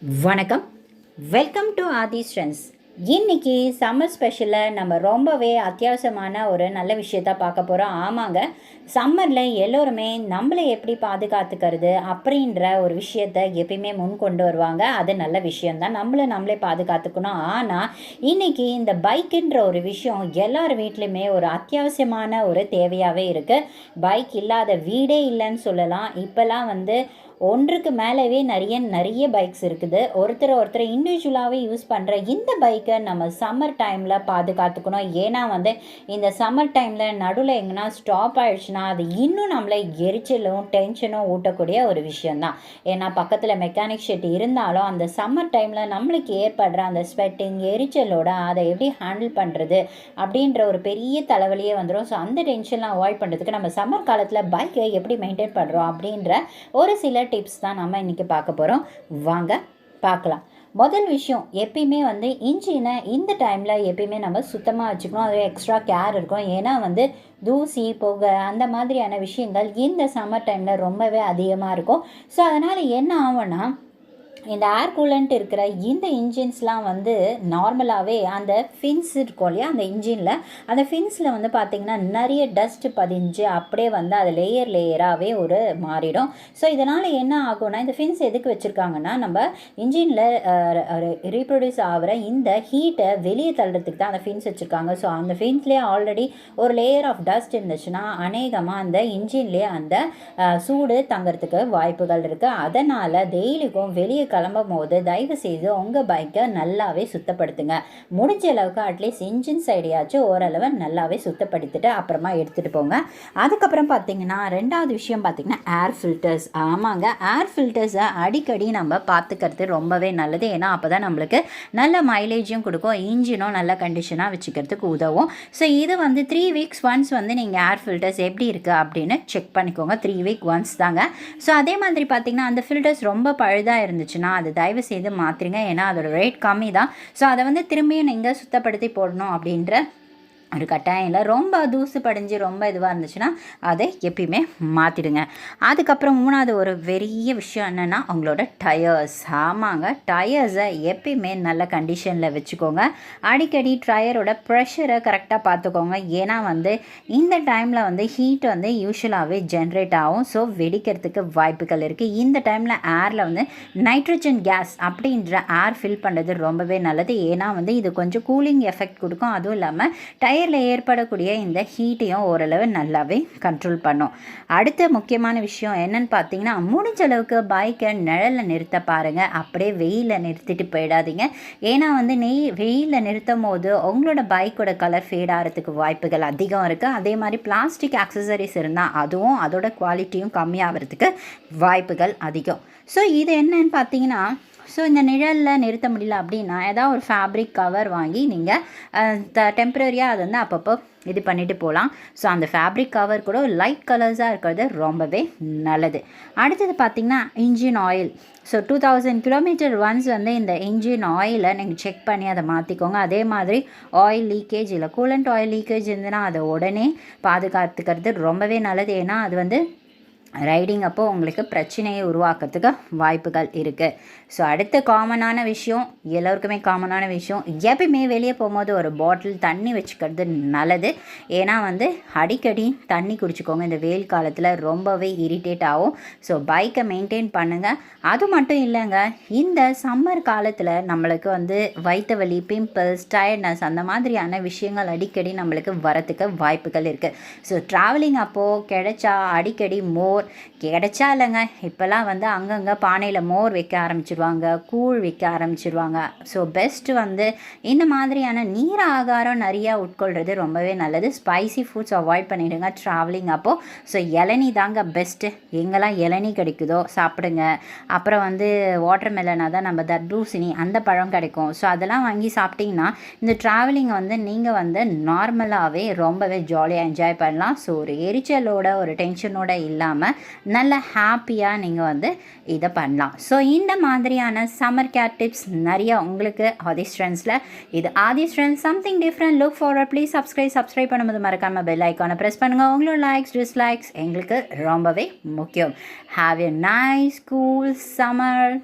வணக்கம், welcome to Aadhi strengths. இன்றைக்கி summer ஸ்பெஷலில் நம்ம ரொம்பவே அத்தியாவசியமான ஒரு நல்ல விஷயத்த பார்க்க போகிறோம். ஆமாங்க, சம்மரில் எல்லோருமே நம்மளை எப்படி பாதுகாத்துக்கிறது அப்படின்ற ஒரு விஷயத்த எப்பயுமே முன் கொண்டு வருவாங்க. அது நல்ல விஷயந்தான், நம்மளே பாதுகாத்துக்கணும். ஆனால் இன்றைக்கி இந்த பைக்குன்ற ஒரு விஷயம் எல்லார் வீட்லேயுமே ஒரு அத்தியாவசியமான ஒரு தேவையாகவே இருக்குது. பைக் இல்லாத வீடே இல்லைன்னு சொல்லலாம். இப்போல்லாம் ஒன்றுக்கு மேலவே நிறைய பைக்ஸ் இருக்குது. ஒருத்தர் இண்டிவிஜுவலாகவே யூஸ் பண்ணுற இந்த பைக்கை நம்ம சம்மர் டைமில் பாதுகாத்துக்கணும். ஏன்னா இந்த சம்மர் டைமில் நடுவில் எங்கன்னா ஸ்டாப் ஆகிடுச்சுன்னா அது இன்னும் நம்மளை எரிச்சலும் டென்ஷனும் ஊட்டக்கூடிய ஒரு விஷயந்தான். ஏன்னா பக்கத்தில் மெக்கானிக் ஷெட் இருந்தாலும் அந்த சம்மர் டைமில் நம்மளுக்கு ஏற்படுற அந்த ஸ்வெட்டிங் எரிச்சலோட அதை எப்படி ஹேண்டில் பண்ணுறது அப்படின்ற ஒரு பெரிய தலைவலியே வந்துடும். ஸோ அந்த டென்ஷன்லாம் அவாய்ட் பண்ணுறதுக்கு நம்ம சம்மர் காலத்தில் பைக்கை எப்படி மெயின்டைன் பண்ணுறோம் அப்படின்ற ஒரு சில டிப்ஸ் தான் நம்ம இன்றைக்கி பார்க்க போகிறோம். வாங்க பார்க்கலாம். முதல் விஷயம், எப்பயுமே இன்ஜினை இந்த டைமில் எப்பயுமே நம்ம சுத்தமாக வச்சுக்கணும். அது எக்ஸ்ட்ரா கேர் இருக்கும். ஏன்னா தூசி புகை அந்த மாதிரியான விஷயங்கள் இந்த சம்மர் டைமில் ரொம்பவே அதிகமாக இருக்கும். ஸோ அதனால் என்ன ஆகும்னா, இந்த ஏர் கூலண்ட் இருக்கிற இந்த இன்ஜின்ஸ்லாம் நார்மலாகவே அந்த ஃபின்ஸ் இருக்கும் இல்லையா, அந்த இன்ஜினில் அந்த ஃபின்ஸில் பார்த்திங்கன்னா நிறைய டஸ்ட் பதிஞ்சு அப்படியே அது லேயராகவே ஒரு மாறிடும். ஸோ இதனால் என்ன ஆகும்னா, இந்த ஃபின்ஸ் எதுக்கு வச்சுருக்காங்கன்னா, நம்ம இன்ஜினில் ரீப்ரொடியூஸ் ஆகிற இந்த ஹீட்டை வெளியே தள்ளுறதுக்கு தான் அந்த ஃபின்ஸ் வச்சுருக்காங்க. ஸோ அந்த ஃபின்ஸ்லேயே ஆல்ரெடி ஒரு லேயர் ஆஃப் டஸ்ட் இருந்துச்சுன்னா அநேகமாக அந்த இன்ஜின்லேயே அந்த சூடு தங்கிறதுக்கு வாய்ப்புகள் இருக்குது. அதனால் டெய்லிக்கும் வெளியே கிளம்பும் போது தயவு செய்து உங்கள் பைக்கை நல்லாவே சுத்தப்படுத்துங்க. முடிஞ்ச அளவுக்கு அட்லீஸ்ட் இன்ஜின் சைடையாச்சும் ஓரளவு நல்லாவே சுத்தப்படுத்திட்டு அப்புறமா எடுத்துகிட்டு போங்க. அதுக்கப்புறம் பார்த்திங்கன்னா ரெண்டாவது விஷயம் பார்த்திங்கன்னா ஏர் ஃபில்டர்ஸ். ஆமாங்க, ஏர் ஃபில்டர்ஸை அடிக்கடி நம்ம பார்த்துக்கிறது ரொம்பவே நல்லது. ஏன்னா அப்போ தான் நம்மளுக்கு நல்ல மைலேஜும் கொடுக்கும், இன்ஜினும் நல்ல கண்டிஷனாக வச்சுக்கிறதுக்கு உதவும். ஸோ இது 3 வீக்ஸ் ஒன்ஸ் நீங்கள் ஏர் ஃபில்டர்ஸ் எப்படி இருக்குது அப்படின்னு செக் பண்ணிக்கோங்க. 3 வீக் ஒன்ஸ் தாங்க. ஸோ அதே மாதிரி பார்த்திங்கன்னா அந்த ஃபில்டர்ஸ் ரொம்ப பழுதாக இருந்துச்சுன்னா அது தயவு செய்து மாற்றிருங்க. ஏன்னா அதோட ரேட் கம்மி தான். ஸோ அதை திரும்பியும் நீங்கள் சுத்தப்படுத்தி போடணும் அப்படின்ற ஒரு கட்டாயம் இல்லை. ரொம்ப தூசு படிஞ்சு ரொம்ப இதுவாக இருந்துச்சுன்னா அதை எப்பயுமே மாற்றிடுங்க. அதுக்கப்புறம் மூணாவது ஒரு பெரிய விஷயம் என்னென்னா உங்களோட டயர்ஸ். ஆமாங்க, டயர்ஸை எப்பயுமே நல்ல கண்டிஷனில் வச்சுக்கோங்க. அடிக்கடி டயரோட ப்ரெஷரை கரெக்டாக பார்த்துக்கோங்க. ஏன்னா இந்த டைமில் ஹீட் யூஸ்வலாகவே ஜென்ரேட் ஆகும். ஸோ வெடிக்கிறதுக்கு வாய்ப்புகள் இருக்குது. இந்த டைமில் ஏரில் நைட்ரஜன் கேஸ் அப்படின்ற ஏர் ஃபில் பண்ணுறது ரொம்பவே நல்லது. ஏன்னா இது கொஞ்சம் கூலிங் எஃபெக்ட் கொடுக்கும். அதுவும் இல்லாமல் டயரில் ஏற்படக்கூடிய இந்த ஹீட்டையும் ஓரளவு நல்லாவே கண்ட்ரோல் பண்ணும். அடுத்த முக்கியமான விஷயம் என்னன்னு பார்த்தீங்கன்னா, முடிஞ்ச அளவுக்கு பைக்கை நிழலில் நிறுத்த பாருங்கள். அப்படியே வெயிலில் நிறுத்திட்டு போயிடாதீங்க. ஏன்னா வெயிலில் நிறுத்தும் போது உங்களோட பைக்கோட கலர் ஃபேட் ஆகிறதுக்கு வாய்ப்புகள் அதிகம் இருக்குது. அதே மாதிரி பிளாஸ்டிக் ஆக்சசரிஸ் இருந்தால் அதுவும் அதோட குவாலிட்டியும் கம்மியாகிறதுக்கு வாய்ப்புகள் அதிகம். ஸோ இது என்னன்னு பார்த்தீங்கன்னா, ஸோ இந்த நிழலில் நிறுத்த முடியல அப்படின்னா ஏதாவது ஒரு ஃபேப்ரிக் கவர் வாங்கி நீங்கள் டெம்பரரியாக அது அப்பப்போ இது பண்ணிவிட்டு போகலாம். ஸோ அந்த ஃபேப்ரிக் கவர் கூட லைட் கலர்ஸாக இருக்கிறது ரொம்பவே நல்லது. அடுத்தது பார்த்திங்கன்னா engine oil. So 2000 kilometre once இந்த இன்ஜின் ஆயிலை நீங்கள் செக் பண்ணி அதை மாற்றிக்கோங்க. அதே மாதிரி ஆயில் லீக்கேஜ் இல்லை கூலண்ட் ஆயில் லீக்கேஜ் இருந்ததுன்னா அதை உடனே பாதுகாத்துக்கிறது ரொம்பவே நல்லது. ஏன்னா அது ரைடிங் அப்போது உங்களுக்கு பிரச்சனையை உருவாக்குறதுக்கு வாய்ப்புகள் இருக்குது. ஸோ அடுத்த காமனான விஷயம், எல்லோருக்குமே காமனான விஷயம், எப்பயுமே வெளியே போகும்போது ஒரு பாட்டில் தண்ணி வச்சுக்கிறது நல்லது. ஏன்னா அடிக்கடி தண்ணி குடிச்சிக்கோங்க. இந்த வெயில் காலத்தில் ரொம்பவே இரிட்டேட் ஆகும். ஸோ பைக்கை மெயின்டைன் பண்ணுங்கள். அது மட்டும் இல்லைங்க, இந்த சம்மர் காலத்தில் நம்மளுக்கு வயிற்று வலி, பிம்பிள்ஸ், டயர்ட்னஸ் அந்த மாதிரியான விஷயங்கள் அடிக்கடி நம்மளுக்கு வரத்துக்கு வாய்ப்புகள் இருக்குது. ஸோ ட்ராவலிங் அப்போது கிடைச்சா அடிக்கடி மோர் கிடைச்சா இல்லைங்க, இப்போல்லாம் அங்கங்கே பானையில் மோர் வைக்க ஆரம்பிச்சிடுவாங்க, கூழ் வைக்க ஆரம்பிச்சிடுவாங்க. ஸோ பெஸ்ட்டு இந்த மாதிரியான நீர் ஆகாரம் நிறையா உட்கொள்கிறது ரொம்பவே நல்லது. ஸ்பைசி ஃபுட்ஸ் அவாய்ட் பண்ணிவிடுங்க ட்ராவலிங் அப்போது. ஸோ இளநீ தாங்க பெஸ்ட்டு. எங்கெல்லாம் இளநீ கிடைக்குதோ சாப்பிடுங்க. அப்புறம் வாட்டர் மெலனாக தான் நம்ம தர்பூசணி அந்த பழம் கிடைக்கும். ஸோ அதெல்லாம் வாங்கி சாப்பிட்டிங்கன்னா இந்த ட்ராவலிங் நீங்கள் நார்மலாகவே ரொம்பவே ஜாலியாக என்ஜாய் பண்ணலாம். ஸோ ஒரு எரிச்சலோட ஒரு டென்ஷனோட இல்லாமல் நல்ல ஹாப்பியாக நீங்கள் இதை பண்ணலாம். ஸோ இந்த மாதிரியான சம்மர் கேர் டிப்ஸ் நிறையா உங்களுக்கு ஆதி ஸ்ட்ரென்த்ஸில். இது Aadhi strength something different. Look forward. Please subscribe பண்ணும்போது மறக்காமல் பெல் ஐக்கானை ப்ரெஸ் பண்ணுங்கள். உங்களோட லைக்ஸ் டிஸ்லைக்ஸ் எங்களுக்கு ரொம்பவே முக்கியம். Have a nice cool summer.